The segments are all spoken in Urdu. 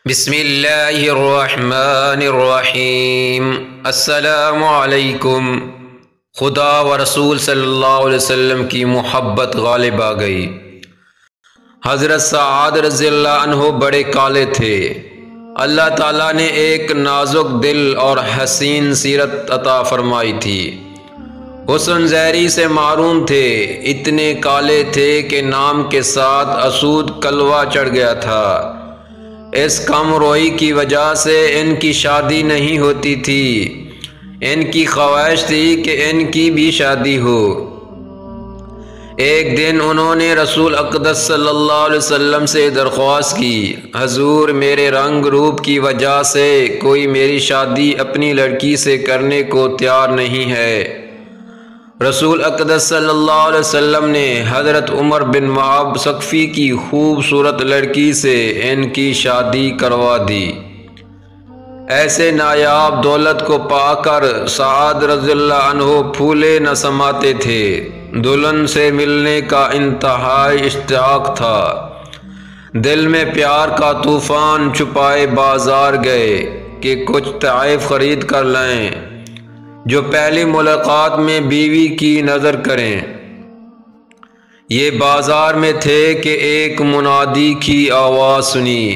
بسم اللہ الرحمن الرحیم۔ السلام علیکم۔ خدا و رسول صلی اللہ علیہ وسلم کی محبت غالب آ گئی۔ حضرت سعد رضی اللہ عنہ بڑے کالے تھے۔ اللہ تعالیٰ نے ایک نازک دل اور حسین سیرت عطا فرمائی تھی۔ حسن ظاہری سے معروم تھے، اتنے کالے تھے کہ نام کے ساتھ اسود کلوا چڑھ گیا تھا۔ اس کم روئی کی وجہ سے ان کی شادی نہیں ہوتی تھی۔ ان کی خواہش تھی کہ ان کی بھی شادی ہو۔ ایک دن انہوں نے رسول اقدس صلی اللہ علیہ وسلم سے درخواست کی، حضور میرے رنگ روپ کی وجہ سے کوئی میری شادی اپنی لڑکی سے کرنے کو تیار نہیں ہے۔ رسول اقدس صلی اللہ علیہ وسلم نے حضرت عمر بن معاب ثقفی کی خوبصورت لڑکی سے ان کی شادی کروا دی۔ ایسے نایاب دولت کو پا کر سعد رضی اللہ عنہ پھولے نہ سماتے تھے۔ دلہن سے ملنے کا انتہائی اشتیاق تھا۔ دل میں پیار کا طوفان چھپائے بازار گئے کہ کچھ تحائف خرید کر لائیں جو پہلی ملاقات میں بیوی کی نظر کریں۔ یہ بازار میں تھے کہ ایک منادی کی آواز سنی،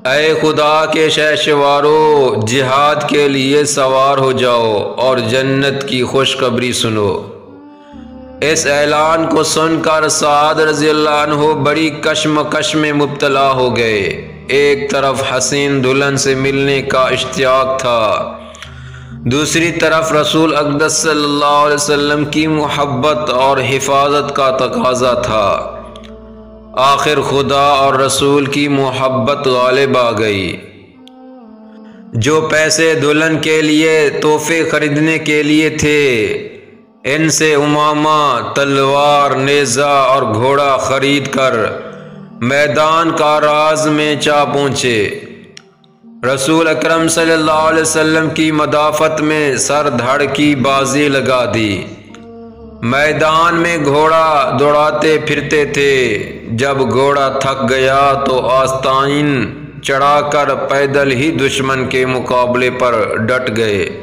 اے خدا کے شہسوارو، جہاد کے لیے سوار ہو جاؤ اور جنت کی خوشخبری سنو۔ اس اعلان کو سن کر سعد رضی اللہ عنہ بڑی کشمکش میں مبتلا ہو گئے۔ ایک طرف حسین دلہن سے ملنے کا اشتیاق تھا، دوسری طرف رسول اقدس صلی اللہ علیہ وسلم کی محبت اور حفاظت کا تقاضا تھا۔ آخر خدا اور رسول کی محبت غالب آ گئی۔ جو پیسے دلہن کے لیے تحفے خریدنے کے لیے تھے، ان سے امامہ تلوار، نیزہ اور گھوڑا خرید کر میدان کاراز میں جا پہنچے۔ رسول اکرم صلی اللہ علیہ وسلم کی مدافعت میں سر دھڑ کی بازی لگا دی۔ میدان میں گھوڑا دوڑاتے پھرتے تھے۔ جب گھوڑا تھک گیا تو آستین چڑھا کر پیدل ہی دشمن کے مقابلے پر ڈٹ گئے۔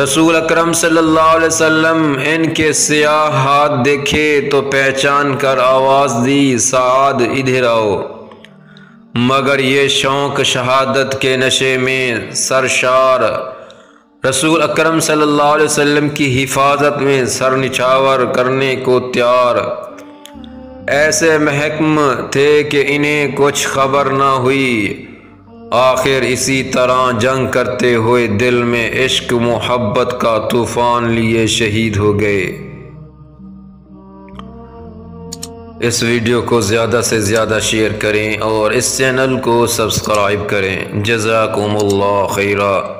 رسول اکرم صلی اللہ علیہ وسلم ان کے سیاہ ہاتھ دیکھے تو پہچان کر آواز دی، سعد ادھر آؤ۔ مگر یہ شوق شہادت کے نشے میں سرشار رسول اکرم صلی اللہ علیہ وسلم کی حفاظت میں سر نچھاور کرنے کو تیار۔ ایسے محکم تھے کہ انہیں کچھ خبر نہ ہوئی۔ آخر اسی طرح جنگ کرتے ہوئے دل میں عشق محبت کا طوفان لیے شہید ہو گئے۔ اس ویڈیو کو زیادہ سے زیادہ شیئر کریں اور اس چینل کو سبسکرائب کریں۔ جزاکم اللہ خیرا۔